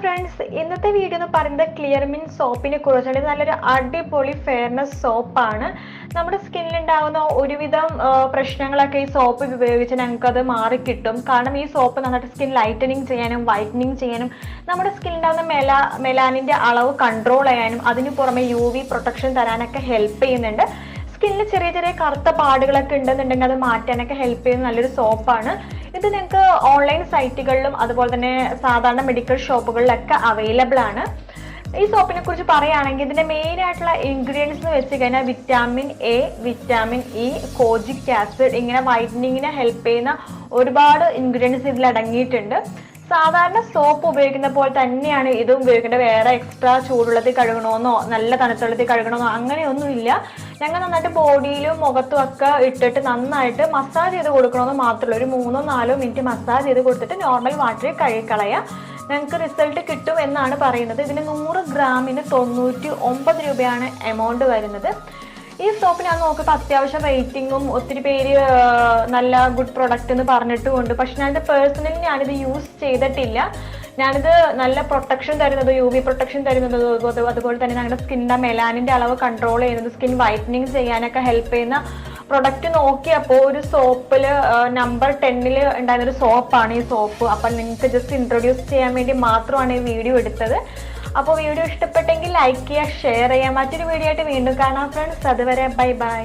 Friends, ഇന്നത്തെ video എന്ന് പറയുന്നത് ക്ലിയർമിൻ സോപ്പിനെ കുറിച്ചാണ്. ഇത് നല്ലൊരു അടിപൊളി ഫെയർനെസ് സോപ്പാണ്. നമ്മുടെ സ്കിന്നിൽ ഉണ്ടാകുന്ന ഒരുവിധം പ്രശ്നങ്ങളൊക്കെ ഈ സോപ്പ് ഉപയോഗിച്ച് ഞങ്ങൾക്കത് മാറിക്കിട്ടും. കാരണം ഈ സോപ്പ് നന്നായിട്ട് സ്കിൻ ലൈറ്റനിങ് ചെയ്യാനും വൈറ്റനിങ് ചെയ്യാനും നമ്മുടെ സ്കിന്നിലുണ്ടാകുന്ന മെലാനിൻ്റെ അളവ് കൺട്രോൾ ചെയ്യാനും അതിന് പുറമെ UV പ്രൊട്ടക്ഷൻ തരാനൊക്കെ ഹെൽപ്പ് ചെയ്യുന്നുണ്ട്. സ്കിന്നിൽ ചെറിയ ചെറിയ കറുത്ത പാടുകളൊക്കെ ഉണ്ടെന്നുണ്ടെങ്കിൽ അത് മാറ്റാനൊക്കെ ഹെൽപ്പ് ചെയ്യുന്ന നല്ലൊരു സോപ്പാണ്. ഇത് നിങ്ങൾക്ക് ഓൺലൈൻ സൈറ്റുകളിലും അതുപോലെ തന്നെ സാധാരണ മെഡിക്കൽ ഷോപ്പുകളിലൊക്കെ അവൈലബിൾ ആണ്. ഈ സോപ്പിനെ കുറിച്ച് പറയുകയാണെങ്കിൽ ഇതിന്റെ മെയിൻ ആയിട്ടുള്ള ഇൻഗ്രീഡിയൻസ് എന്ന് വെച്ച് കഴിഞ്ഞാൽ vitamin A, vitamin E, കോജിക് acid, ഇങ്ങനെ വൈറ്റനിങ്ങിനെ ഹെൽപ്പ് ചെയ്യുന്ന ഒരുപാട് ഇൻഗ്രീഡിയൻസ് ഇതിൽ അടങ്ങിയിട്ടുണ്ട്. സാധാരണ സോപ്പ് ഉപയോഗിക്കുന്ന പോലെ തന്നെയാണ് ഇതും ഉപയോഗിക്കേണ്ടത്. വേറെ എക്സ്ട്രാ ചൂടുള്ളത്തിൽ കഴുകണമെന്നോ നല്ല തണുത്തുള്ളത്തിൽ കഴുകണമെന്നോ അങ്ങനെയൊന്നുമില്ല. ഞങ്ങൾ നന്നായിട്ട് ബോഡിയിലും മുഖത്തും ഒക്കെ ഇട്ടിട്ട് നന്നായിട്ട് മസാജ് ചെയ്ത് കൊടുക്കണമെന്ന് മാത്രമല്ല, ഒരു 3-4 മിനിറ്റ് മസാജ് ചെയ്ത് കൊടുത്തിട്ട് നോർമൽ വാട്ടറിൽ കഴുകിക്കളയാം. ഞങ്ങൾക്ക് റിസൾട്ട് കിട്ടും എന്നാണ് പറയുന്നത്. ഇതിന് 100 ഗ്രാമിന് 99 രൂപയാണ് എമൗണ്ട് വരുന്നത്. ഈ സോപ്പ് ഞാൻ നോക്കിയപ്പോൾ അത്യാവശ്യം റേറ്റിങ്ങും ഒത്തിരി പേര് നല്ല ഗുഡ് പ്രൊഡക്റ്റ് എന്ന് പറഞ്ഞിട്ടുമുണ്ട്. പക്ഷെ ഞാനിത് പേഴ്സണലി ഞാനിത് യൂസ് ചെയ്തിട്ടില്ല. ഞാനിത് നല്ല പ്രൊട്ടക്ഷൻ തരുന്നത്, UV പ്രൊട്ടക്ഷൻ തരുന്നത്, അതുപോലെ തന്നെ ഞങ്ങളുടെ സ്കിന്നിൻ്റെ മെലാനിൻ്റെ അളവ് കൺട്രോൾ ചെയ്യുന്നത്, സ്കിൻ വൈറ്റനിങ് ചെയ്യാനൊക്കെ ഹെൽപ്പ് ചെയ്യുന്ന പ്രൊഡക്റ്റ് നോക്കിയപ്പോൾ ഒരു സോപ്പിൽ നമ്പർ 10 ഉണ്ടായിരുന്നൊരു സോപ്പാണ് ഈ സോപ്പ്. അപ്പം നിങ്ങൾക്ക് ജസ്റ്റ് ഇൻട്രൊഡ്യൂസ് ചെയ്യാൻ വേണ്ടി മാത്രമാണ് ഈ വീഡിയോ എടുത്തത്. അപ്പോൾ വീഡിയോ ഇഷ്ടപ്പെട്ടെങ്കിൽ ലൈക്ക് ചെയ്യുക, ഷെയർ ചെയ്യുക. മറ്റൊരു വീഡിയോ ആയിട്ട് വീണ്ടും കാണാം ഫ്രണ്ട്സ്. അതുവരെ ബൈ ബൈ.